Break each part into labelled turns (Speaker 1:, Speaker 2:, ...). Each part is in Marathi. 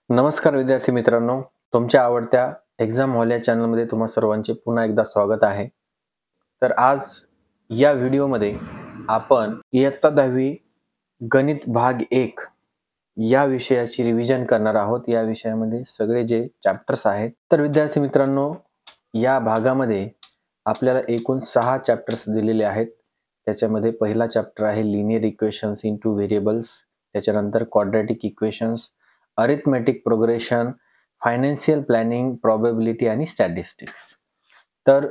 Speaker 1: नमस्कार विद्यार्थी मित्रांनो, तुमच्या आवडत्या एक्झाम हॉल या चॅनलमध्ये तुम्हा सर्वांचे पुन्हा एकदा स्वागत आहे. तर आज या व्हिडिओमध्ये आपण इयत्ता 10वी गणित भाग 1 या विषयाची रिव्हिजन करणार आहोत. या विषयामध्ये सगळे जे चॅप्टर्स आहेत. तर विद्यार्थी मित्रांनो, या भागामध्ये आपल्याला एकूण 6 चॅप्टर्स दिलेले आहेत. त्याच्यामध्ये पहिला चॅप्टर आहे लिनियर इक्वेशन्स इंटू व्हेरिएबल्स, त्याच्यानंतर quadratic equations, arithmetic progression, financial planning, probability आणि स्टॅटिस्टिक्स. तर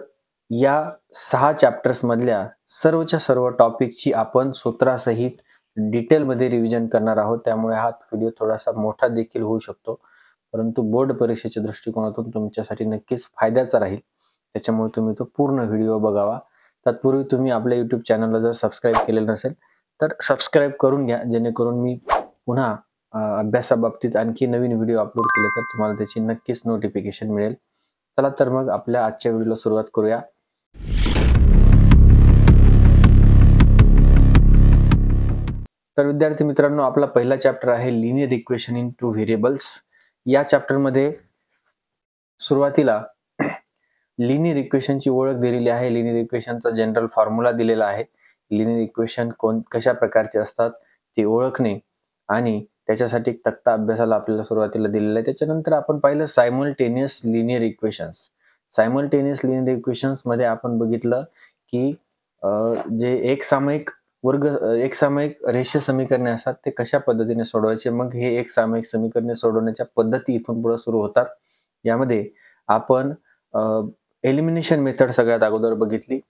Speaker 1: या 6 चॅप्टर्स मधल्या सर्वच्या सर्व टॉपिकची आपण सूत्रासहित डिटेलमध्ये रिव्हिजन करणार आहोत. त्यामुळे हा व्हिडिओ थोडासा मोठा देखील होऊ शकतो, परंतु बोर्ड परीक्षेच्या दृष्टिकोनातून तुमच्यासाठी नक्कीच फायद्याचा राहील. त्याच्यामुळे तुम्ही तो पूर्ण व्हिडिओ बघावा. तत्पूर्वी तुम्ही आपल्या YouTube चॅनलला जर सबस्क्राईब केलेलं नसेल तर सबस्क्राईब करून घ्या, जेणेकरून मी पुन्हा अभ्यासाबाबतीत आणखी नवीन व्हिडिओ अपलोड केले तर तुम्हाला त्याची नक्कीच नोटिफिकेशन मिळेल. चला तर मग आपल्या आजच्या व्हिडिओला सुरुवात करूया. तर विद्यार्थी मित्रांनो, आपला पहिला चॅप्टर आहे linear equation in two variables. या चॅप्टरमध्ये सुरुवातीला लिनियर इक्वेशनची ओळख दिलेली आहे. लिनियर इक्वेशनचा जनरल फॉर्म्युला दिलेला आहे. लिनियर इक्वेशन कशा प्रकारचे असतात ते ओळखणे आणि त्याच्यासाठी एक तक्ता अभ्यासाला आपल्याला सुरुवातीला दिलेला आहे. त्याच्यानंतर आपण पाहिलं simultaneous linear equations. Simultaneous linear equations मध्ये आपण बघितलं की जे एकसामायिक रेषीय समीकरणे असतात ते कशा पद्धतीने सोडवायचे. मग हे एकसामायिक समीकरणे सोडवण्याच्या पद्धती इथून पुढे सुरू होतात. यामध्ये आपण एलिमिनेशन मेथड सगळ्यात अगोदर बघितली.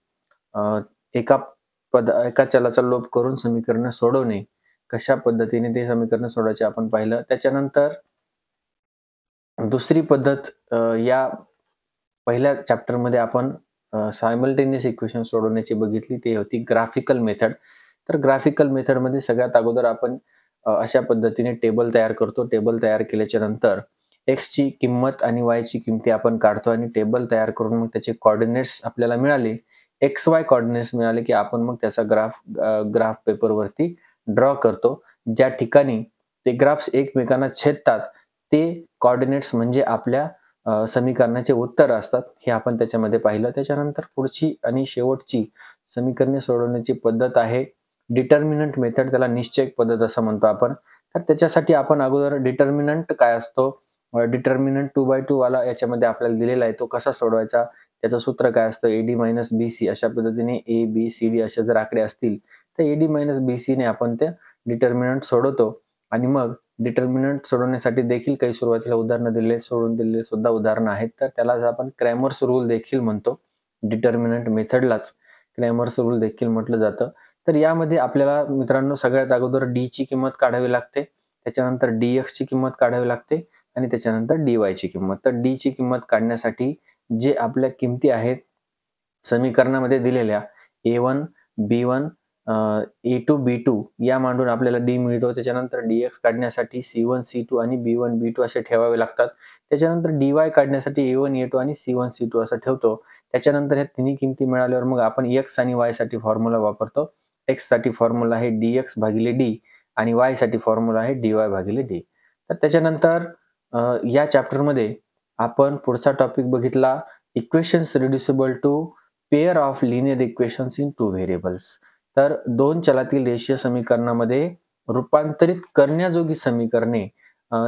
Speaker 1: एका चलाचा लोप करून समीकरण सोडवणे, कशा पद्धतीने ते समीकरण सोडवायचे आपण पाहिलं. त्याच्यानंतर दुसरी पद्धत या पहिल्या चॅप्टर मध्ये आपण सायमल्टेनियस इक्वेशन सोडवण्याची बघितली, ती होती ग्राफिकल मेथड. तर ग्राफिकल मेथड मध्ये सगळ्यात अगोदर आपण अशा पद्धतीने टेबल तयार करतो. टेबल तयार केल्याच्या नंतर x ची किंमत आणि y ची किमती आपण काढतो आणि टेबल तयार करून मग त्याचे कोऑर्डिनेट्स आपल्याला मिळाले, XY कोऑर्डिनेट्स मिळाले की आपण मग त्याचा ग्राफ पेपरवरती ड्रॉ करतो. ज्या ठिकाणी ते ग्राफ्स एकमेकांना छेदतात ते कोऑर्डिनेट्स म्हणजे आपल्या समीकरणाचे उत्तर असतात. हे आपण त्याच्यामध्ये पाहिलं. त्याच्यानंतर पुढची आणि शेवटची समीकरणे सोडवण्याची पद्धत आहे डिटर्मिनंट मेथड, त्याला निश्चयक पद्धत असं म्हणतो आपण. तर त्याच्यासाठी आपण अगोदर डिटर्मिनंट काय असतो, डिटर्मिनंट 2/2 वाला याच्यामध्ये आपल्याला दिलेला आहे, तो कसा सोडवायचा, त्याचं सूत्र काय असतं, AD - BC. अशा पद्धतीने ABCD असे जर आकडे असतील तर AD - BC ने आपण ते डिटर्मिनंट सोडवतो. आणि मग डिटर्मिनंट सोडवण्यासाठी देखील काही सुरुवातीला उदाहरणं सोडून दिलेले सुद्धा उदाहरणं आहेत. तर त्यालाच आपण क्रॅमर्स रूल देखील म्हणतो. डिटर्मिनंट मेथडलाच क्रॅमर्स रूल देखील म्हटलं जातं. तर यामध्ये आपल्याला मित्रांनो सगळ्यात अगोदर D ची किंमत काढावी लागते, त्याच्यानंतर DX ची किंमत काढावी लागते आणि त्याच्यानंतर DY ची किंमत. तर D ची किंमत काढण्यासाठी जे आपल्या किमती आहेत समीकरणामध्ये दिलेल्या A1, B1, A2, B2 या मांडून आपल्याला D मिळतो. त्याच्यानंतर DX काढण्यासाठी C1, C2 आणि B1, B2 असे ठेवावे लागतात. त्याच्यानंतर DY काढण्यासाठी A1, A2 आणि C1, C2 असं ठेवतो. त्याच्यानंतर ह्या तिन्ही किमती मिळाल्यावर मग आपण X आणि Y साठी फॉर्म्युला वापरतो. X साठी फॉर्म्युला आहे dx भागिले d आणि Y साठी फॉर्म्युला आहे dy भागिले d. तर त्याच्यानंतर या चॅप्टर मध्ये आपण पुढचा टॉपिक बघितला equations reducible to pair of linear equations in two variables. तर दोन चलातील रेषीय समीकरणामध्ये रूपांतरित करण्याजोगी समीकरणे,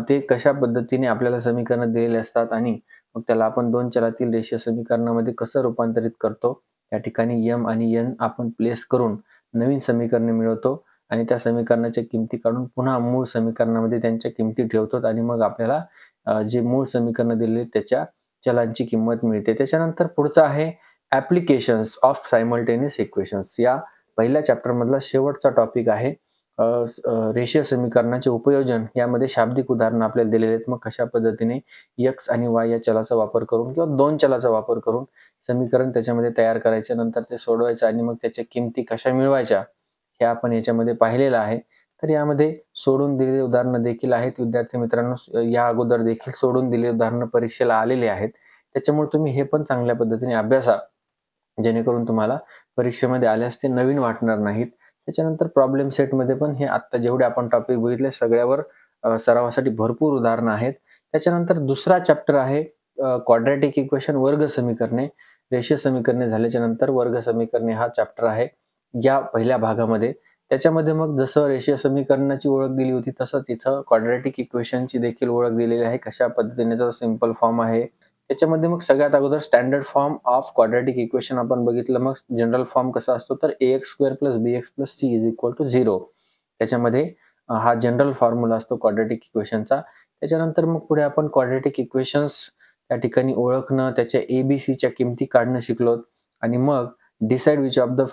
Speaker 1: ते कशा पद्धतीने आपल्याला समीकरण दिलेले असतात आणि मग त्याला आपण दोन चलातील रेषीय समीकरणामध्ये कसं रूपांतरित करतो. या ठिकाणी m आणि n आपण प्लेस करून नवीन समीकरणे मिळवतो आणि त्या समीकरणाच्या किमती काढून पुन्हा मूळ समीकरणामध्ये त्यांच्या किमती ठेवतो आणि मग आपल्याला जे मूळ समीकरण दिलेले त्याच्या चलांची किंमत मिळते. त्याच्यानंतर पुढचा आहे ऍप्लिकेशन्स ऑफ सायमल्टेनियस इक्वेशन्स. या पहिल्या चॅप्टर मधला शेवटचा टॉपिक आहे रेषीय समीकरणाचे उपयोजन. यामध्ये शाब्दिक उदाहरण आपल्याला दिलेले आहेत. मग कशा पद्धतीने x आणि y या चलाचा वापर करून किंवा दोन चलाचा वापर करून समीकरण त्याच्यामध्ये तयार करायचे, नंतर ते सोडवायचं आणि मग त्याच्या किमती कशा मिळवायच्या हे आपण याच्यामध्ये पाहिलेलं आहे. तर यामध्ये सोडून दिलेले उदाहरणं देखील आहेत. विद्यार्थी मित्रांनो, या अगोदर देखील सोडून दिलेले उदाहरणं परीक्षेला आलेले आहेत. त्याच्यामुळे तुम्ही हे पण चांगल्या पद्धतीने अभ्यासा, जेणेकरून तुम्हाला परीक्षेमध्ये आल्यास ते नवीन वाटणार नाहीत. त्याच्यानंतर प्रॉब्लेम सेट मध्ये पण हे आता जेवढे आपण टॉपिक बघितले सगळ्यावर सरावासाठी भरपूर उदाहरणं आहेत. त्याच्यानंतर दुसरा चॅप्टर आहे क्वाड्रॅटिक इक्वेशन, वर्ग समीकरणे. रेषीय समीकरणे झाल्याच्या नंतर वर्ग समीकरणे हा चॅप्टर आहे या पहिल्या भागामध्ये. त्याच्यामध्ये मग जसं रेषीय समीकरणाची ओळख दिली होती तसं तिथं क्वाड्रॅटिक इक्वेशनची देखील ओळख दिलेली आहे. कशा पद्धतीने त्याचा सिंपल फॉर्म आहे. त्याच्यामध्ये मग सगळ्यात अगोदर standard form of quadratic equation आपण बघितलं. मग जनरल फॉर्म कसा असतो तर ax² + bx + c = 0. त्याच्यामध्ये हा जनरल फॉर्म्युला असतो क्वाड्रॅटिक इक्वेशनचा. त्याच्यानंतर मग पुढे आपण क्वाड्रॅटिक इक्वेशन्स त्या ठिकाणी ओळखणं, त्याच्या एबीसीच्या किमती काढणं शिकलो आणि मग decide which of the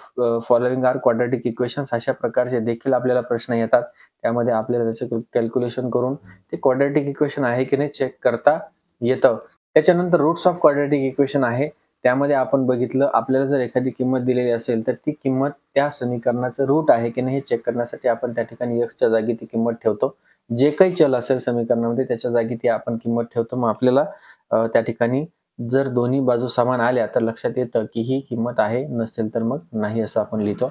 Speaker 1: following are quadratic equations अशा प्रकारचे देखील आपल्याला प्रश्न येतात. त्यामध्ये आपल्याला त्याचं कॅल्क्युलेशन करून ते क्वाड्रॅटिक इक्वेशन आहे की नाही चेक करता येतं. त्याच्यानंतर रूट्स ऑफ क्वाड्रॅटिक इक्वेशन आहे. त्यामध्ये आपण बघितलं आपल्याला जर एखादी किंमत दिलेली असेल तर ती किंमत त्या समीकरणाचं रूट आहे की नाही हे चेक करण्यासाठी आपण त्या ठिकाणी x च्या जागी ती किंमत ठेवतो. जे काही चल असेल समीकरणामध्ये त्याच्या जागी ती आपण किंमत ठेवतो. मग आपल्याला त्या ठिकाणी जर दोन्ही बाजू समान आल्या तर लक्षात येतं की ही किंमत आहे, नसेल तर मग नाही असं आपण लिहितो.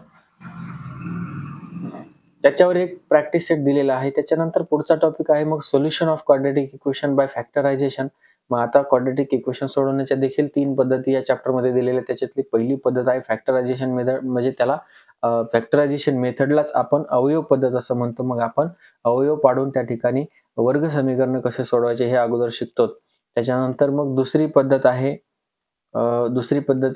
Speaker 1: त्याच्यावर एक प्रॅक्टिस सेट दिलेला आहे. त्याच्यानंतर पुढचा टॉपिक आहे मग solution of quadratic equation by factorisation. मग आता क्वाड्रॅटिक इक्वेशन सोडवण्याच्या देखील 3 पद्धती या चॅप्टर मध्ये दिलेल्या. त्याच्यातली पहिली पद्धत आहे फॅक्टरायझेशन मेथड, म्हणजे त्याला फॅक्टरायझेशन मेथडलाच आपण अवयव पद्धत असं म्हणतो. मग आपण अवयव पाडून त्या ठिकाणी वर्ग समीकरण कसे सोडवायचे हे अगोदर शिकतो. त्याच्यानंतर मग दुसरी पद्धत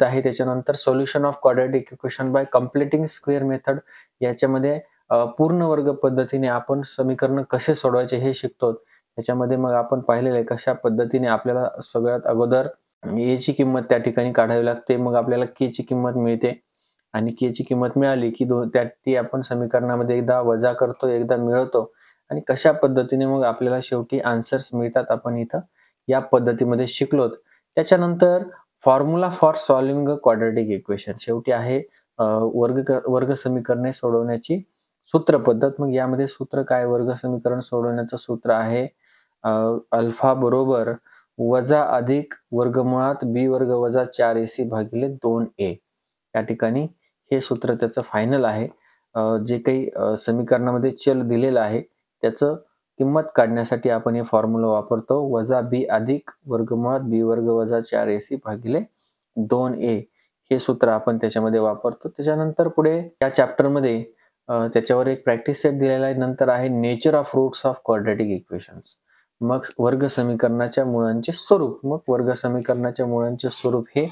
Speaker 1: आहे त्याच्यानंतर solution of quadratic equation by completing square method. याच्यामध्ये पूर्ण वर्ग पद्धतीने आपण समीकरण कसे सोडवायचे हे शिकतो. त्याच्यामध्ये मग आपण पाहिलेलं आहे कशा पद्धतीने आपल्याला सगळ्यात अगोदर a ची किंमत त्या ठिकाणी काढावी लागते. मग आपल्याला k ची किंमत मिळते आणि k ची किंमत मिळाली की ती आपण समीकरणामध्ये एकदा वजा करतो, एकदा मिळवतो आणि कशा पद्धतीने मग आपल्याला शेवटी आन्सर्स मिळतात आपण इथं या पद्धतीमध्ये शिकलोत. त्याच्यानंतर formula for solving a quadratic equation शेवटी आहे वर्ग समीकरणे सोडवण्याची सूत्र पद्धत. मग यामध्ये सूत्र काय, वर्ग समीकरण सोडवण्याचं सूत्र आहे अल्फा बरोबर वजा अधिक वर्गमुळात b वर्ग वजा 4ac भागिले 2a. या ठिकाणी हे सूत्र त्याचं फायनल आहे. जे काही समीकरणामध्ये चल दिलेलं आहे त्याचं किंमत काढण्यासाठी आपण हे फॉर्म्युला वापरतो. वजा b अधिक वर्गमुळात b वर्ग वजा 4ac भागिले 2a हे सूत्र आपण त्याच्यामध्ये वापरतो. त्याच्यानंतर पुढे या चॅप्टरमध्ये त्याच्यावर एक प्रॅक्टिस सेट दिलेला आहे. नंतर आहे nature of roots of quadratic equations. मग वर्ग समीकरणाच्या मुळांचे स्वरूप. मग वर्ग समीकरणाच्या मुळांचे स्वरूप हे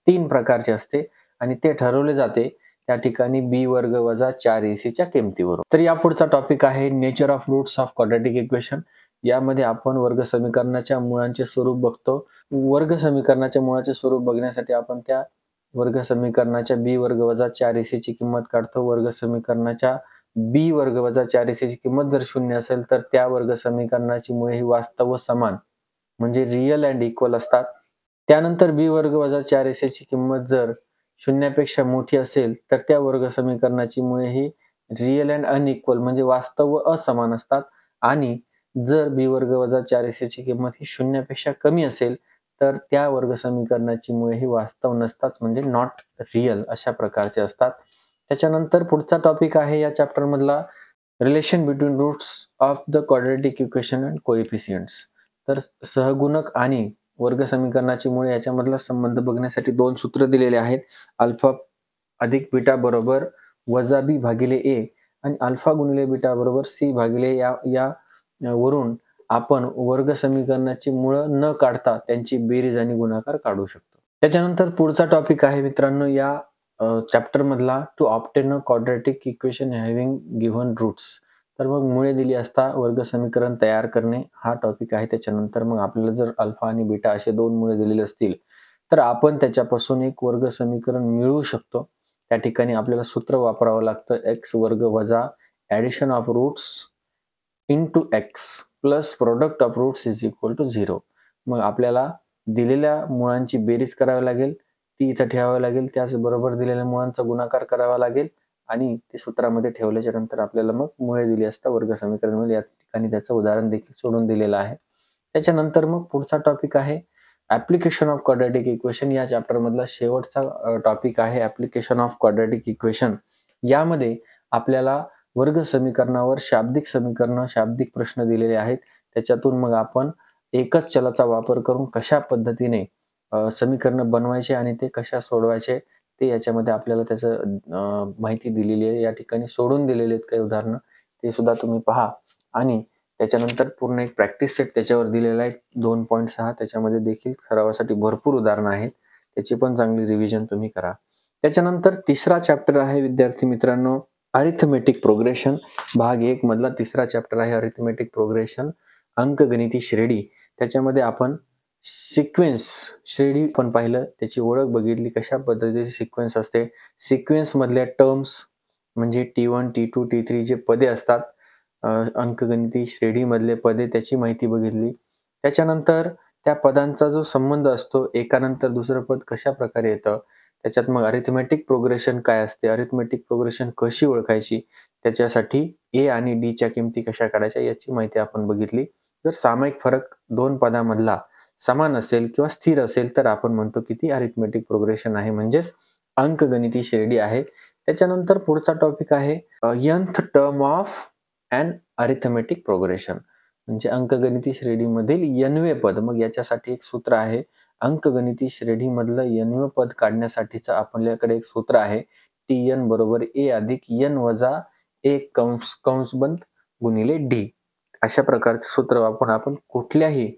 Speaker 1: 3 प्रकारचे असते आणि ते ठरवले जाते त्या ठिकाणी b वर्ग वजा 4ac च्या किमतीवरून. तर या पुढचा टॉपिक आहे nature of roots of quadratic equation. यामध्ये आपण वर्ग समीकरणाच्या मुळांचे स्वरूप बघतो. वर्ग समीकरणाच्या मुळाचे स्वरूप बघण्यासाठी आपण त्या वर्ग समीकरणाच्या b वर्ग वजा 4ac ची किंमत काढतो. वर्ग समीकरणाच्या b वर्ग वजा 4ac ची किंमत जर 0 असेल तर त्या वर्ग समीकरणाची मुळे ही वास्तव व समान म्हणजे रिअल अँड इक्वल असतात. त्यानंतर b वर्ग वजा 4ac ची किंमत जर 0 पेक्षा मोठी असेल तर त्या वर्ग समीकरणाची मुळे ही रिअल अँड अनइक्वल म्हणजे वास्तव व असमान असतात. आणि जर b वर्ग वजा 4ac ची किंमत ही 0 पेक्षा कमी असेल तर त्या वर्ग समीकरणाची मुळे ही वास्तव नसतात म्हणजे नॉट रिअल अशा प्रकारचे असतात. त्याच्यानंतर पुढचा टॉपिक आहे या चॅप्टर मधला relation between roots of the quadratic equation and coefficients. तर सहगुणक आणि वर्ग समीकरणाची मुळे याच्यामधला संबंध बघण्यासाठी 2 सूत्र दिलेले आहेत. अल्फा अधिक बीटा बरोबर वजा b भागिले a आणि अल्फा गुणिले बीटा बरोबर c भागिले या वरून आपण वर्ग समीकरणाची मुळं न काढता त्यांची बेरीज आणि गुणाकार काढू शकतो. त्याच्यानंतर पुढचा टॉपिक आहे मित्रांनो या चॅप्टर मधला to obtain a quadratic equation having given roots. तर मग मुळे दिली असता वर्ग समीकरण तयार करणे हा टॉपिक आहे. त्याच्यानंतर मग आपल्याला जर अल्फा आणि बीटा असे 2 मुळे दिलेले असतील तर आपण त्याच्यापासून एक वर्ग समीकरण मिळवू शकतो. त्या ठिकाणी आपल्याला सूत्र वापरावं लागतं x वर्ग वजा addition of roots into x plus product of roots is equal to 0. मग आपल्याला दिलेल्या मुळांची बेरीज करावी लागेल, ती इथं ठेवावी लागेल, त्याचबरोबर दिलेल्या मुळांचा गुणाकार करावा लागेल आणि ते सूत्रामध्ये ठेवल्याच्या नंतर आपल्याला मग मुळे दिली असता वर्ग समीकरण मिळेल. या ठिकाणी त्याचं उदाहरण देखील सोडून दिलेलं आहे. त्याच्यानंतर मग पुढचा टॉपिक आहे ऍप्लिकेशन ऑफ क्वाड्रॅटिक इक्वेशन. या चॅप्टर मधला शेवटचा टॉपिक आहे ऍप्लिकेशन ऑफ क्वाड्रॅटिक इक्वेशन. यामध्ये आपल्याला वर्ग समीकरणावर शाब्दिक समीकरण, शाब्दिक प्रश्न दिलेले आहेत. त्याच्यातून मग आपण एकच चलाचा वापर करून कशा पद्धतीने समीकरण बनवायचे आणि ते कशा सोडवायचे ते याच्यामध्ये आपल्याला त्याचं माहिती दिलेली आहे. या ठिकाणी सोडून दिलेले आहेत काही उदाहरणं. ते सुद्धा तुम्ही पहा आणि त्याच्यानंतर पूर्ण एक प्रॅक्टिस सेट त्याच्यावर दिलेला आहे 2.6 त्याच्यामध्ये देखील सरावासाठी भरपूर उदाहरणं आहेत. त्याची पण चांगली रिव्हिजन तुम्ही करा. त्याच्यानंतर तिसरा चॅप्टर आहे विद्यार्थी मित्रांनो अरिथमेटिक प्रोग्रेशन भाग 1 मधला तिसरा चॅप्टर आहे अरिथमेटिक प्रोग्रेशन अंकगणिती श्रेणी. त्याच्यामध्ये आपण सिक्वेन्स श्रेणी पण पाहिलं, त्याची ओळख बघितली, कशा पद्धतीची सिक्वेन्स असते. सिक्वेन्स मधल्या टर्म्स म्हणजे T1, T2, T3 जे पदे असतात अंकगणिती श्रेणीमधले पदे त्याची माहिती बघितली. त्याच्यानंतर त्या पदांचा जो संबंध असतो एकानंतर दुसरं पद कशा प्रकारे येतं. त्याच्यात मग अरिथमेटिक प्रोग्रेशन काय असते, अरिथमेटिक प्रोग्रेशन कशी ओळखायची, त्याच्यासाठी ए आणि डी च्या किमती कशा काढायच्या याची माहिती आपण बघितली. जर सामायिक फरक दोन पदांमधला समान असेल किंवा स्थिर असेल तर आपण म्हणतो की ती अरिथमेटिक प्रोग्रेशन आहे म्हणजेच अंकगणिती श्रेणी आहे. त्याच्यानंतर पुढचा टॉपिक आहे nth term of and arithmetic progression म्हणजे अंकगणिती श्रेणीमधील n वे पद. मग याच्यासाठी एक सूत्र आहे. अंकगणिती श्रेणीमधलं n वे पद काढण्यासाठीचं आपल्याकडे एक सूत्र आहे. Tn बरोबर a अधिक n वजा 1 कंसबंद गुणिले d. अशा प्रकारचं सूत्र वापरून आपण कुठल्याही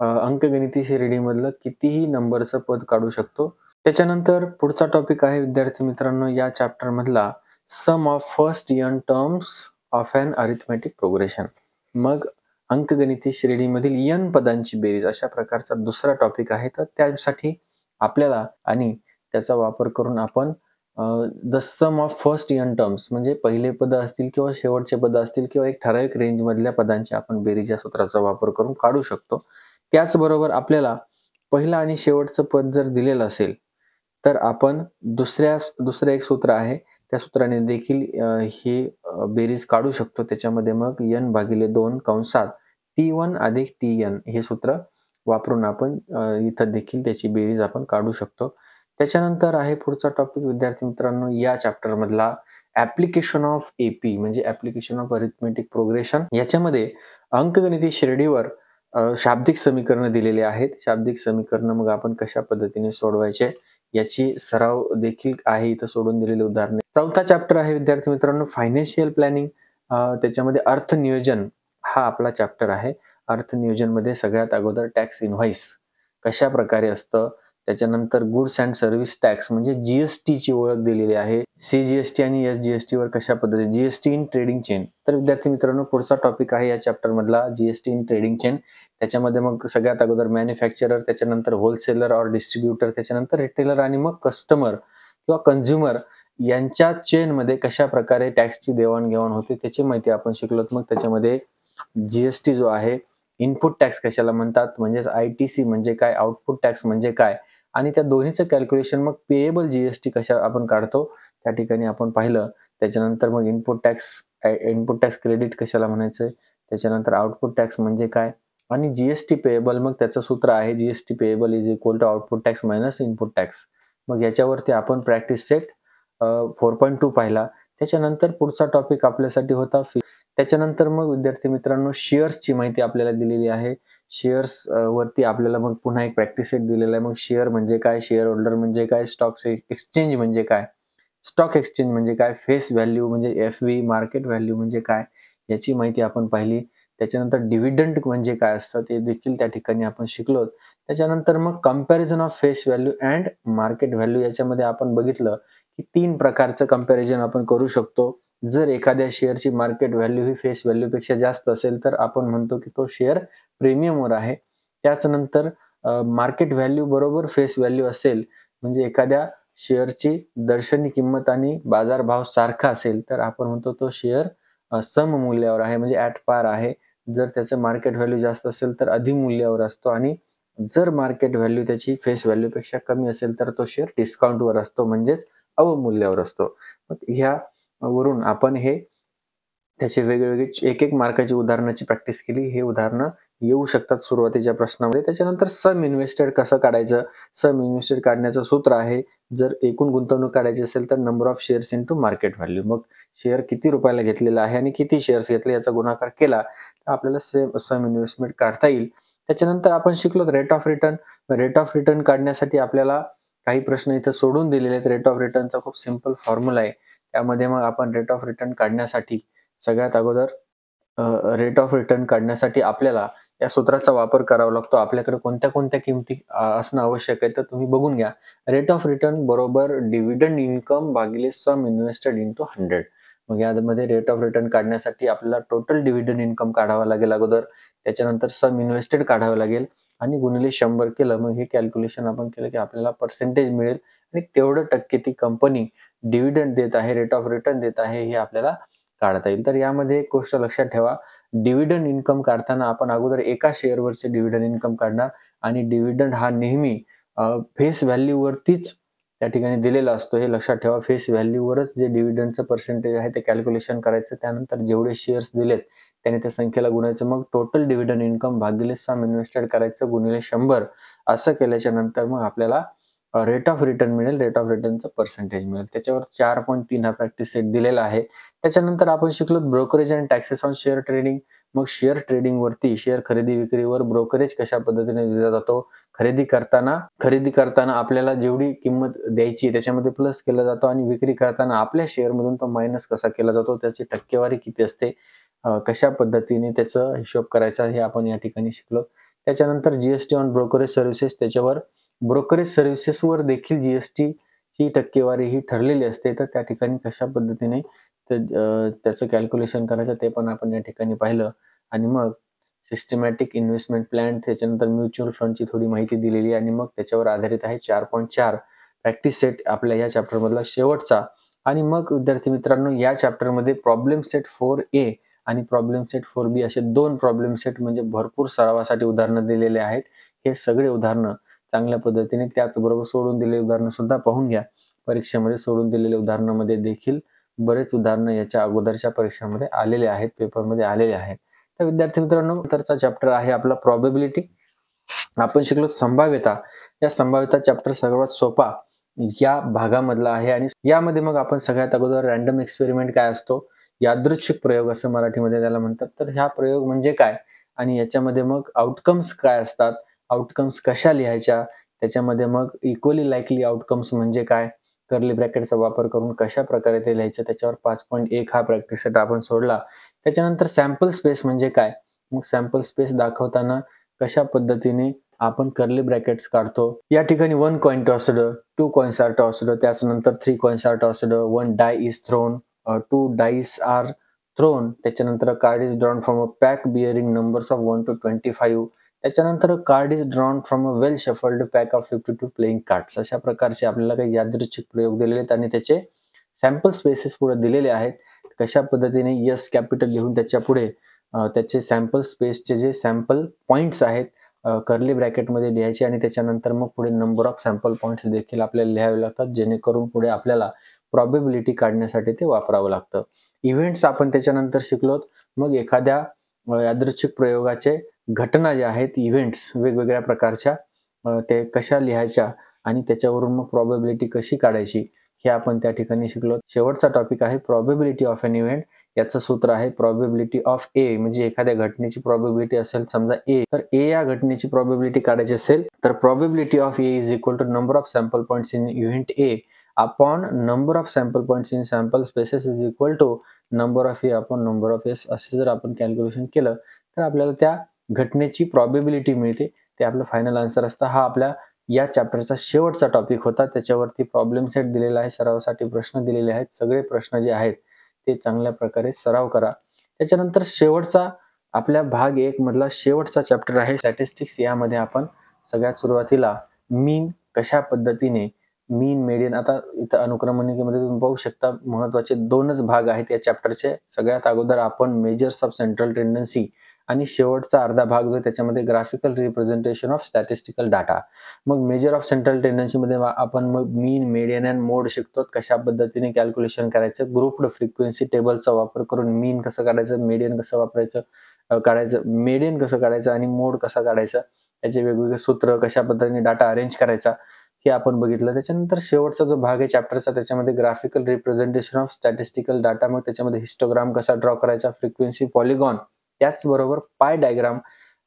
Speaker 1: अंकगणिती श्रेणीमधलं कितीही नंबरचं पद काढू शकतो. त्याच्यानंतर पुढचा टॉपिक आहे विद्यार्थी मित्रांनो या चॅप्टर मधला sum of first n terms of an arithmetic progression. मग अंकगणिती श्रेणीमधील n पदांची बेरीज अशा प्रकारचा दुसरा टॉपिक आहे. तर त्यासाठी आपल्याला आणि त्याचा वापर करून आपण the sum of first n terms म्हणजे पहिले पद असतील किंवा शेवटचे पद असतील किंवा एक ठराविक रेंज मधल्या पदांची आपण बेरीज या सूत्राचा वापर करून काढू शकतो. त्याचबरोबर आपल्याला पहिलं आणि शेवटचं पद जर दिलेलं असेल तर आपण दुसरं एक सूत्र आहे त्या सूत्राने देखील ही बेरीज काढू शकतो. त्याच्यामध्ये मग n/2 कंसात T1 अधिक Tn हे सूत्र वापरून आपण इथं देखील त्याची बेरीज आपण काढू शकतो. त्याच्यानंतर आहे पुढचा टॉपिक विद्यार्थी मित्रांनो या चॅप्टर मधला ऍप्लिकेशन ऑफ AP म्हणजे ऍप्लिकेशन ऑफ अरिथमेटिक प्रोग्रेशन. याच्यामध्ये अंकगणिती श्रेणीवर शाब्दिक समीकरण दिलेले आहेत. शाब्दिक समीकरण मग आपण कशा पद्धतीने सोडवायचे याची सराव देखील आहे इथं सोडून दिलेले उदाहरणे. चौथा चॅप्टर आहे विद्यार्थी मित्रांनो फायनान्शियल प्लॅनिंग. त्याच्यामध्ये अर्थनियोजन हा आपला चॅप्टर आहे. अर्थनियोजन मध्ये सगळ्यात अगोदर टॅक्स इनव्हॉइस कशा प्रकारे असतं. त्याच्यानंतर गुड्स अँड सर्व्हिस टॅक्स म्हणजे जीएसटी ची ओळख दिलेली आहे. CGST आणि SGST वर कशा पद्धतीने जीएसटी इन ट्रेडिंग चेन. तर विद्यार्थी मित्रांनो पुढचा टॉपिक आहे या चॅप्टर मधला जीएसटी इन ट्रेडिंग चेन. त्याच्यामध्ये मग सगळ्यात अगोदर मॅन्युफॅक्चरर त्याच्यानंतर होलसेलर और डिस्ट्रीब्युटर त्याच्यानंतर रिटेलर आणि मग कस्टमर किंवा कंझ्युमर यांच्या चेन मध्ये कशा प्रकारे टॅक्सची देवाणघेवाण होते त्याची माहिती आपण शिकलो. मग त्याच्यामध्ये जीएसटी जो आहे इनपुट टॅक्स कशाला म्हणतात म्हणजेच ITC म्हणजे काय, आउटपुट टॅक्स म्हणजे काय आणि त्या दोन्हीचं कॅल्क्युलेशन मग पेएबल जीएसटी कशा आपण काढतो त्या ठिकाणी आपण पाहिलं. त्याच्यानंतर मग इनपुट टॅक्स क्रेडिट कशाला म्हणायचं, त्याच्यानंतर आउटपुट टॅक्स म्हणजे काय आणि जीएसटी पेएबल मग त्याचं सूत्र आहे GST payable is equal to output tax minus input tax. मग याच्यावरती आपण प्रॅक्टिस सेट 4.2 पाहिला. त्याच्यानंतर पुढचा टॉपिक आपल्यासाठी होता त्याच्यानंतर मग विद्यार्थी मित्रांनो शेअर्सची माहिती आपल्याला दिलेली आहे. शेअर्स वरती आपल्याला मग पुन्हा एक प्रॅक्टिस सेट दिलेला आहे. मग शेअर म्हणजे काय, शेअर होल्डर म्हणजे काय, स्टॉक एक्सचेंज म्हणजे काय, स्टॉक एक्सचेंज म्हणजे काय, फेस व्हॅल्यू म्हणजे FV, मार्केट व्हॅल्यू म्हणजे काय याची माहिती आपण पाहिली. त्याच्यानंतर डिव्हिडंड म्हणजे काय असतं ते देखील त्या ठिकाणी आपण शिकलो. त्याच्यानंतर मग comparison of face value and market value याच्यामध्ये आपण बघितलं की 3 प्रकारचं कंपॅरिझन आपण करू शकतो. जर एखाद्या शेअरची मार्केट व्हॅल्यू ही फेस व्हॅल्यू पेक्षा जास्त असेल तर आपण म्हणतो की तो शेअर प्रीमियमवर आहे. त्याच्यानंतर मार्केट व्हॅल्यू बरोबर फेस व्हॅल्यू असेल म्हणजे एखाद्या शेअरची दर्शनी किंमत आणि बाजारभाव सारखा असेल तर आपण म्हणतो तो शेअर सममूल्यावर आहे म्हणजे ऍट पार आहे. जर त्याचं मार्केट व्हॅल्यू जास्त असेल तर अधिमूल्यावर असतो आणि जर मार्केट व्हॅल्यू त्याची फेस व्हॅल्यू पेक्षा कमी असेल तर तो शेअर डिस्काउंटवर असतो म्हणजेच अवमूल्यावर असतो. ह्या वरून आपण हे त्याचे वेगवेगळे एक मार्काची उदाहरणाची प्रॅक्टिस केली. हे उदाहरणं येऊ शकतात सुरुवातीच्या प्रश्नामध्ये. त्याच्यानंतर सम इन्व्हेस्टेड कसं काढायचं, सम इन्व्हेस्टेड काढण्याचं सूत्र आहे जर एकूण गुंतवणूक काढायची असेल तर number of shares into market value. मग शेअर किती रुपयाला घेतलेला आहे आणि किती शेअर्स घेतले याचा गुणाकार केला तर आपल्याला सम इन्व्हेस्टमेंट काढता येईल. त्याच्यानंतर आपण शिकलो rate of return. Rate of return काढण्यासाठी आपल्याला काही प्रश्न इथं सोडून दिलेले आहेत. रेट ऑफ रिटर्नचा खूप सिंपल फॉर्म्युला आहे. त्यामध्ये मग आपण रेट ऑफ रिटर्न काढण्यासाठी सगळ्यात अगोदर रेट ऑफ रिटर्न काढण्यासाठी आपल्याला या सूत्राचा वापर करावा लागतो. आपल्याकडे कोणत्या-कोणत्या किमती असणं आवश्यक आहे, तर तुम्ही बघून घ्या. रेट ऑफ रिटर्न बरोबर डिव्हिडंड इन्कम भागिले सम इन्व्हेस्टेड इंटू 100. मग यामध्ये रेट ऑफ रिटर्न काढण्यासाठी आपल्याला टोटल डिव्हिडंड इन्कम काढावा लागेल अगोदर. त्याच्यानंतर सम इन्व्हेस्टेड काढावं लागेल आणि गुणिले 100 केलं. मग हे कॅल्क्युलेशन आपण केलं की आपल्याला पर्सेंटेज मिळेल आणि तेवढं टक्के ती कंपनी डिव्हिडंड देत आहे, रेट ऑफ रिटर्न देत आहे, हे आपल्याला काढता येईल. तर यामध्ये एक गोष्ट लक्षात ठेवा, डिव्हिडंड इन्कम काढताना आपण अगोदर एका शेअरवरचे डिव्हिडंड इन्कम काढणार आणि डिव्हिडंड हा नेहमी फेस व्हॅल्यूवरतीच त्या ठिकाणी दिलेला असतो. हे लक्षात ठेवा. फेस व्हॅल्यूवरच जे डिव्हिडंडचं पर्सेंटेज आहे ते कॅल्क्युलेशन करायचं. त्यानंतर जेवढे शेअर्स दिलेत त्याने त्या संख्येला गुणायचं. मग टोटल डिव्हिडंड इन्कम भागिले सम इन्व्हेस्टेड करायचं गुणिले 100. असं केल्याच्या नंतर मग आपल्याला रेट ऑफ रिटर्न मिळेल. रेट ऑफ रिटर्नचं पर्सेंटेज मिळेल. त्याच्यावर 4.3 हा प्रॅक्टिस सेट दिलेला आहे. त्याच्यानंतर आपण शिकलो ब्रोकरेज आणि टॅक्सेस ऑन शेअर ट्रेडिंग. मग शेअर ट्रेडिंग वरती शेअर खरेदी विक्रीवर ब्रोकरेज कशा पद्धतीने दिला जातो. खरेदी करताना आपल्याला जेवढी किंमत द्यायची त्याच्यामध्ये प्लस केला जातो आणि विक्री करताना आपल्या शेअर मधून तो मायनस कसा केला जातो, त्याची टक्केवारी किती असते, कशा पद्धतीने त्याचा हिशोब करायचा हे आपण या ठिकाणी शिकलो. त्याच्यानंतर जीएसटी ऑन ब्रोकरेज सर्व्हिसेस, त्याच्यावर ब्रोकरेज सर्व्हिसेसवर देखील जीएसटी ची टक्केवारी ही ठरलेली असते. तर त्या ठिकाणी कशा पद्धतीने त्याचं कॅल्क्युलेशन करायचं ते पण आपण या ठिकाणी पाहिलं. आणि मग सिस्टमॅटिक इन्व्हेस्टमेंट प्लॅन, त्याच्यानंतर म्युच्युअल फंडची थोडी माहिती दिलेली आणि मग त्याच्यावर आधारित आहे 4.4 प्रॅक्टिस सेट आपल्या या चॅप्टर मधला शेवटचा. आणि मग विद्यार्थी मित्रांनो, या चॅप्टर मध्ये प्रॉब्लेम सेट 4A आणि प्रॉब्लेम सेट 4B असे दोन प्रॉब्लेम सेट म्हणजे भरपूर सरावासाठी उदाहरणं दिलेले आहेत. हे सगळे उदाहरणं चांगल्या पद्धतीने त्याचबरोबर सोडून दिलेले उदाहरणं सुद्धा पाहून घ्या. परीक्षेमध्ये सोडून दिलेल्या उदाहरणामध्ये देखील बरेच उदाहरणं याच्या अगोदरच्या परीक्षांमध्ये आलेले आहेत, पेपरमध्ये आलेले आहेत. तर विद्यार्थी मित्रांनो, नंतरचा चॅप्टर आहे आपला प्रॉबेबिलिटी. आपण शिकलो संभाव्यता. या संभाव्यता चॅप्टर सर्वात सोपा या भागामधला आहे आणि यामध्ये मग आपण सगळ्यात अगोदर रॅन्डम एक्सपेरिमेंट काय असतो, यादृच्छिक प्रयोग असं मराठीमध्ये त्याला म्हणतात. तर हा प्रयोग म्हणजे काय आणि याच्यामध्ये मग आउटकम्स काय असतात, आउटकम्स कशा लिहायच्या, त्याच्यामध्ये मग इक्वली लाईकली आउटकम्स म्हणजे काय, कर्ली ब्रॅकेटचा वापर करून कशा प्रकारे ते लिहायचं, त्याच्यावर 5.1 हा प्रॅक्टिस सेट आपण सोडला. त्याच्यानंतर सॅम्पल स्पेस म्हणजे काय, मग सॅम्पल स्पेस दाखवताना कशा पद्धतीने आपण कर्ली ब्रॅकेट्स काढतो. या ठिकाणी 1 coin tossed, 2 coins are tossed, त्याच्यानंतर 3 coins are tossed, 1 die is thrown, 2 dice are thrown, त्याच्यानंतर card is drawn from a pack bearing numbers of 1 to 25, त्याच्यानंतर card is drawn from a well shuffled pack of 52 playing cards. अशा प्रकारचे आपल्याला काही यादृच्छिक प्रयोग दिलेले आहेत आणि त्याचे सॅम्पल स्पेसेस पुढे दिलेले आहेत. कशा पद्धतीने यस कॅपिटल लिहून त्याच्या पुढे त्याचे सॅम्पल स्पेसचे जे सॅम्पल पॉइंट्स आहेत कर्ली ब्रॅकेटमध्ये लिहायचे आणि त्याच्यानंतर मग पुढे नंबर ऑफ सॅम्पल पॉइंट्स देखील आपल्याला लिहावे लागतात, जेणेकरून पुढे आपल्याला प्रॉबेबिलिटी काढण्यासाठी ते वापरावं लागतं. इव्हेंट्स आपण त्याच्यानंतर शिकलो. मग एखाद्या यादृच्छिक प्रयोगाचे घटना ज्या आहेत, इव्हेंट्स वेगवेगळ्या प्रकारच्या, ते कशा लिहायच्या आणि त्याच्यावरून मग प्रॉबेबिलिटी कशी काढायची हे आपण त्या ठिकाणी शिकलो. शेवटचा टॉपिक आहे प्रॉबेबिलिटी ऑफ एन इव्हेंट. याचं सूत्र आहे प्रॉबेबिलिटी ऑफ ए, म्हणजे एखाद्या घटनेची प्रॉबेबिलिटी असेल समजा ए, तर ए या घटनेची प्रॉबेबिलिटी काढायची असेल तर probability of A is equal to number of sample points in event A upon number of sample points in sample spaces is equal to number of A upon number of S. असे जर आपण कॅल्क्युलेशन केलं तर आपल्याला त्या घटनेची प्रॉबेबिलिटी मिळते. ते आपलं फायनल आन्सर असतं. हा आपल्या या चॅप्टरचा शेवटचा टॉपिक होता. त्याच्यावरती प्रॉब्लेम सेट दिलेला आहे, सरावासाठी प्रश्न दिलेले आहेत. सगळे प्रश्न जे आहेत ते चांगल्या प्रकारे सराव करा. त्याच्यानंतर शेवटचा आपल्या भाग 1 मधला शेवटचा चॅप्टर आहे स्टॅटिस्टिक्स. यामध्ये आपण सगळ्यात सुरुवातीला मीन कशा पद्धतीने, मीन मेडियन, आता इथं अनुक्रमणिकेमध्ये तुम्ही पाहू शकता महत्वाचे 2च भाग आहेत या चॅप्टरचे. सगळ्यात अगोदर आपण मेजर्स ऑफ सेंट्रल टेंडन्सी आणि शेवटचा अर्धा भाग जो त्याच्यामध्ये graphical representation of statistical data. मग मेजर ऑफ सेंट्रल टेंडन्सी मध्ये आपण मग मीन, मेडियन अँड मोड शिकतो. कशा पद्धतीने कॅल्क्युलेशन करायचं, ग्रुप्ड फ्रिक्वेन्सी टेबलचा वापर करून मीन कसं काढायचं, मेडियन कसं मेडियन कसं काढायचं आणि मोड कसा काढायचा, त्याचे वेगवेगळे सूत्र, कशा पद्धतीने डाटा अरेंज करायचा हे आपण बघितलं. त्याच्यानंतर शेवटचा जो भाग आहे चॅप्टरचा त्याच्यामध्ये graphical representation of statistical data. मग त्याच्यामध्ये हिस्टोग्राम कसा ड्रॉ करायचा, फ्रिक्वेन्सी पॉलिगॉन, त्याचबरोबर पाय डायग्राम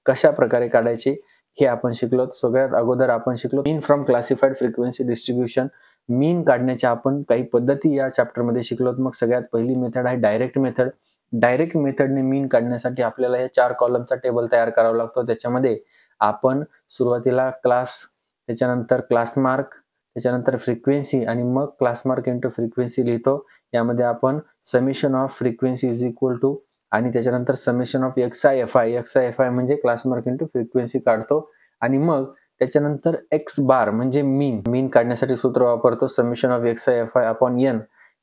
Speaker 1: कशा प्रकारे काढायचे हे आपण शिकलो. सगळ्यात अगोदर आपण शिकलो मीन फ्रॉम क्लासिफाईड फ्रिक्वेन्सी डिस्ट्रीब्युशन. मीन काढण्याच्या आपण काही पद्धती या चॅप्टर मध्ये शिकलो. मग सगळ्यात पहिली मेथड आहे डायरेक्ट मेथड. डायरेक्ट मेथडने मीन काढण्यासाठी आपल्याला हे 4 कॉलमचा टेबल तयार करावा लागतो. त्याच्यामध्ये आपण सुरुवातीला क्लास, त्याच्यानंतर क्लास मार्क, त्याच्यानंतर फ्रिक्वेन्सी आणि मग क्लास मार्क इंटू फ्रिक्वेन्सी लिहितो. यामध्ये आपण summation of frequency is equal to आणि त्याच्यानंतर समेशन ऑफ XI म्हणजे क्लास मार्क इंटू फ्रिक्वेन्सी काढतो आणि मग त्याच्यानंतर एक्स बार म्हणजे मीन काढण्यासाठी सूत्र वापरतो summation of XI upon n.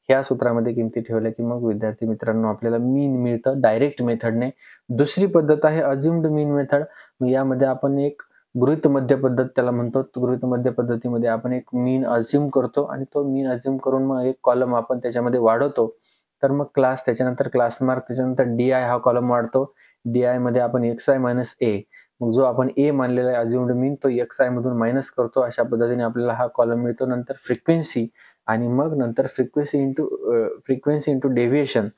Speaker 1: ह्या सूत्रामध्ये किमती ठेवल्या की मग विद्यार्थी मित्रांनो आपल्याला मीन मिळतं डायरेक्ट मेथडने. दुसरी पद्धत आहे अज्युम्ड मीन मेथड. यामध्ये आपण एक गृहीत मध्य पद्धत त्याला म्हणतो. गृहीत मध्य पद्धतीमध्ये आपण एक मीन अज्युम करतो आणि तो मीन अज्युम करून मग एक कॉलम आपण त्याच्यामध्ये वाढवतो. तर मग क्लास, त्याच्यानंतर क्लास मार्क, त्याच्यानंतर DI हा कॉलम वाढतो. DI मध्ये आपण XI मायनस ए, मग जो आपण ए मानलेला आहे अज्युम्ड मीन तो XI मधून मायनस करतो. अशा पद्धतीने आपल्याला हा कॉलम मिळतो. नंतर फ्रिक्वेन्सी आणि मग नंतर फ्रिक्वेन्सी इंटू डेव्हिएशन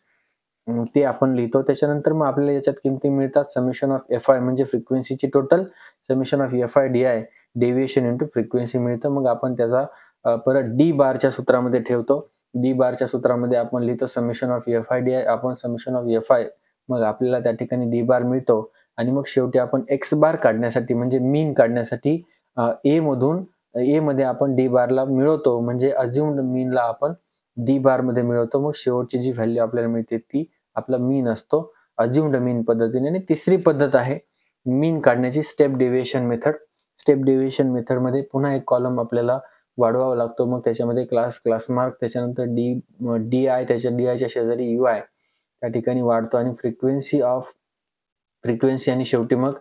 Speaker 1: ते आपण लिहितो. त्याच्यानंतर मग आपल्याला याच्यात किमती मिळतात समेशन ऑफ FI म्हणजे फ्रिक्वेन्सीची total, summation of FI DI deviation into frequency मिळतं. मग आपण त्याचा परत डी बारच्या सूत्रामध्ये ठेवतो. डी बारच्या सूत्रामध्ये आपण लिहितो समेशन ऑफ FI DI आपण समेशन ऑफ FI, मग आपल्याला त्या ठिकाणी डी बार मिळतो आणि मग शेवटी आपण एक्स बार काढण्यासाठी म्हणजे मीन काढण्यासाठी ए मध्ये आपण डी बारला मिळवतो म्हणजे अज्युम्ड मीनला आपण डी बार मध्ये मिळवतो. मग शेवटची जी व्हॅल्यू आपल्याला मिळते ती आपला मीन असतो अज्युम्ड मीन पद्धतीने. आणि तिसरी पद्धत आहे मीन काढण्याची step deviation method. Step deviation method मध्ये पुन्हा एक कॉलम आपल्याला वाढवावा लागतो. मग त्याच्यामध्ये क्लास मार्क, त्याच्यानंतर DI, त्याच्या DIच्या शेजारी UI त्या ठिकाणी वाढतो आणि फ्रिक्वेन्सी आणि शेवटी मग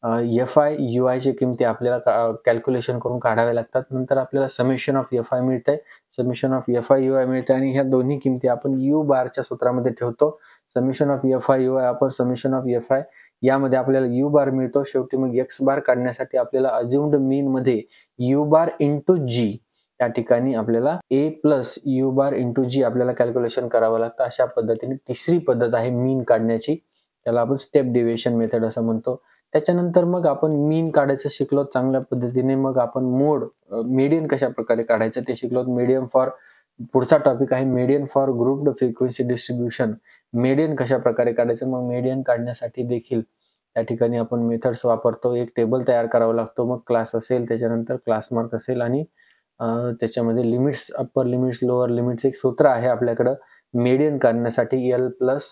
Speaker 1: FI UI ची किमती आपल्याला कॅल्क्युलेशन करून काढाव्या लागतात. नंतर आपल्याला समेशन ऑफ FI मिळतंय, समेशन ऑफ FI UI मिळते आणि ह्या दोन्ही किमती आपण U बारच्या सूत्रामध्ये ठेवतो. समेशन ऑफ FI UI आपण समेशन ऑफ FI यामध्ये आपल्याला U बार मिळतो. शेवटी मग X बार काढण्यासाठी आपल्याला अज्युम्ड मीन मध्ये U बार इंटू G त्या ठिकाणी आपल्याला A plus U bar into G आपल्याला कॅल्क्युलेशन करावं लागतं. अशा पद्धतीने तिसरी पद्धत आहे मीन काढण्याची, त्याला आपण स्टेप डेव्हिएशन मेथड असं म्हणतो. त्याच्यानंतर मग आपण मीन काढायचं शिकलो चांगल्या पद्धतीने. मग आपण मीडियन कशा प्रकारे काढायचं ते शिकलो. पुढचा टॉपिक आहे median for grouped frequency distribution. Median कशा प्रकारे काढायचं, मग मीडियन काढण्यासाठी देखील त्या ठिकाणी आपण मेथड्स वापरतो. एक टेबल तयार करावा लागतो. मग क्लास असेल, त्याच्यानंतर क्लास मार्क असेल आणि त्याच्यामध्ये limits, upper limits, lower limits एक सूत्र आहे आपल्याकडं मीडियन काढण्यासाठी L plus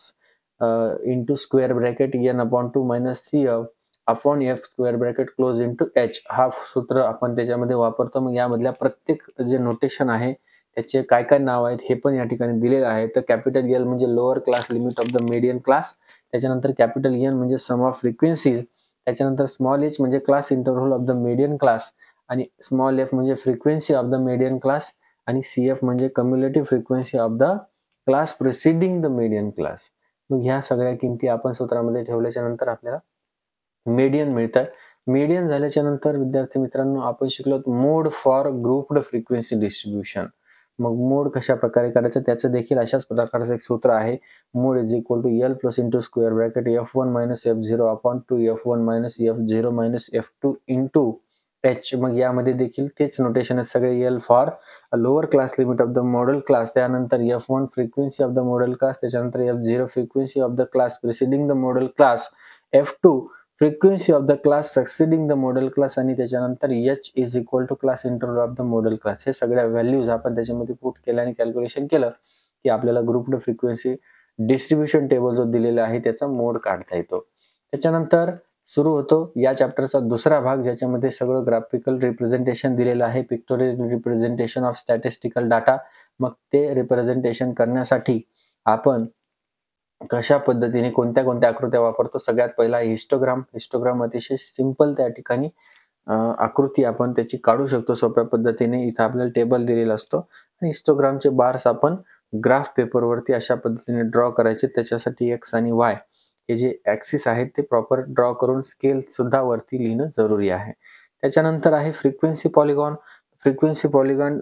Speaker 1: into square bracket n upon 2 minus CF upon F square bracket close into H हा सूत्र आपण त्याच्यामध्ये वापरतो. मग यामधल्या प्रत्येक जे नोटेशन आहे त्याचे काय काय नाव आहेत हे पण या ठिकाणी दिलेलं आहे. तर कॅपिटल L म्हणजे lower class limit of the median class, त्याच्यानंतर कॅपिटल N म्हणजे सम ऑफ फ्रिक्वेन्सी, त्याच्यानंतर स्मॉल h म्हणजे class interval of the median class आणि स्मॉल f म्हणजे frequency of the median class आणि CF म्हणजे cumulative frequency of the class preceding the median class. मग ह्या सगळ्या किमती आपण सूत्रामध्ये ठेवल्याच्या नंतर आपल्याला मीडियन मिळतात. मीडियन झाल्याच्या नंतर विद्यार्थी मित्रांनो आपण शिकलो मोड फॉर ग्रुप्ड फ्रिक्वेन्सी डिस्ट्रीब्युशन. मग मोड कशा प्रकारे करायचं त्याचं देखील अशाच प्रकारचं एक सूत्र आहे. Mode is equal to L plus into square bracket F1 minus F0 upon 2 F1 minus F0 minus F2 into H. मग यामध्ये देखील तेच नोटेशन आहे सगळे. L for lower class limit of the modal class, त्यानंतर F1 frequency of the modal class, त्याच्यानंतर F0 frequency of the class preceding the modal class, F2 frequency of the class succeeding the modal class आणि त्याच्यानंतर H is equal to class interval of the modal class. हे सगळ्या व्हॅल्यूज आपण त्याच्यामध्ये पुट केल्या आणि कॅल्क्युलेशन केलं की आपल्याला ग्रुप्ड फ्रिक्वेन्सी डिस्ट्रीब्युशन टेबल जो दिलेला आहे त्याचा मोड काढता येतो. त्याच्यानंतर सुरू होतो या चॅप्टरचा दुसरा भाग ज्याच्यामध्ये सगळं ग्राफिकल रिप्रेझेंटेशन दिलेलं आहे, pictorial representation of statistical data. मग ते रिप्रेझेंटेशन करण्यासाठी आपण कशा पद्धतीने कोणत्या कोणत्या आकृत्या वापरतो. सगळ्यात पहिला हिस्टोग्राम अतिशय सिंपल त्या ठिकाणी आकृती आपण त्याची काढू शकतो सोप्या पद्धतीने. इथं आपल्याला टेबल दिलेला असतो आणि हिस्टोग्रामचे बार्स आपण ग्राफ पेपरवरती अशा पद्धतीने ड्रॉ करायचे. त्याच्यासाठी X आणि Y हे जे ऍक्सिस आहेत ते प्रॉपर ड्रॉ करून स्केल सुद्धा वरती लिहिणं जरुरी आहे. त्याच्यानंतर आहे frequency polygon. Frequency polygon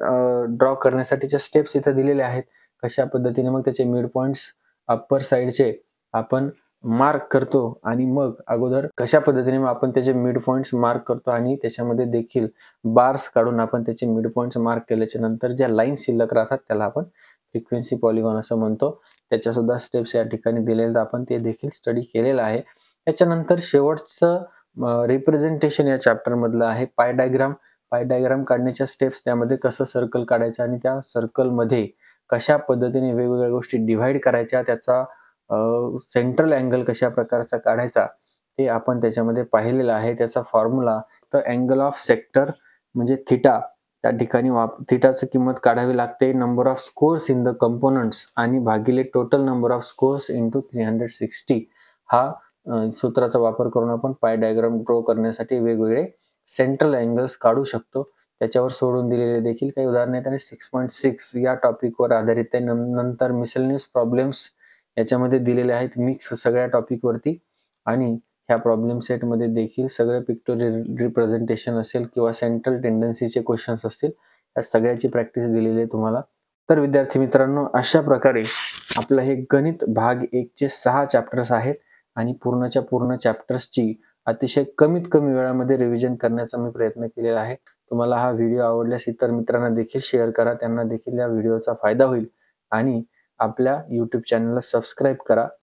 Speaker 1: draw करण्यासाठीच्या स्टेप्स इथे दिलेल्या आहेत कशा पद्धतीने. मग त्याचे मिड पॉइंट्स अप्पर साइडचे आपण मार्क करतो आणि मग अगोदर कशा पद्धतीने आपण त्याचे मिड पॉइंट्स मार्क करतो आणि त्याच्यामध्ये देखील बार्स काढून आपण त्याचे मिड पॉइंट्स मार्क केल्याच्या नंतर ज्या लाईन्स शिल्लक राहतात त्याला आपण फ्रिक्वेन्सी पॉलिगॉन असं म्हणतो. त्याच्या सुद्धा स्टेप्स या ठिकाणी दिलेले आपण ते देखील स्टडी केलेलं आहे. त्याच्यानंतर शेवटचं रिप्रेझेंटेशन या चॅप्टर मधलं आहे पाय डायग्राम. पाय डायग्राम काढण्याच्या स्टेप्स, त्यामध्ये कसं सर्कल काढायचं आणि त्या सर्कल मध्ये कशा पद्धतीने वेगवेगळ्या गोष्टी डिव्हाइड करायच्या, त्याचा सेंट्रल अँगल कशा प्रकारचा काढायचा ते आपण त्याच्यामध्ये पाहिलेलं आहे. त्याचा फॉर्म्युला तर अँगल ऑफ सेक्टर म्हणजे थिटा, त्या ठिकाणी थिटाची किंमत काढावी लागते number of scores in the components आणि भागिले total number of scores into 360 हा सूत्राचा वापर करून आपण पाय डायग्राम ड्रॉ करण्यासाठी वेगवेगळे सेंट्रल अँगल्स काढू शकतो. त्याच्यावर सोडून दिलेले देखील काही उदाहरणे आहेत आणि 6.6 या टॉपिकवर आधारित आहे. नंतर मिसलेनियस प्रॉब्लेम्स याच्यामध्ये दिलेले आहेत मिक्स सगळ्या टॉपिक वरती आणि ह्या प्रॉब्लेम सेट मध्ये देखील सगळं पिक्टोरियल रिप्रेझेंटेशन असेल किंवा सेंट्रल टेंडन्सीचे क्वेश्चन्स असतील या सगळ्याची प्रॅक्टिस दिलेली आहे तुम्हाला. तर विद्यार्थी मित्रांनो, अशा प्रकारे आपलं हे गणित भाग 1 चे 6 चॅप्टर्स आहेत आणि पूर्णच्या पूर्ण चॅप्टर्सची अतिशय कमीत कमी वेळामध्ये रिव्हिजन करण्याचा मी प्रयत्न केलेला आहे. तुम्हाला हा व्हिडिओ आवडल्यास इतर मित्रांना देखील शेअर करा, त्यांना देखील या व्हिडिओचा फायदा होईल आणि आपल्या YouTube चॅनलला सबस्क्राईब करा.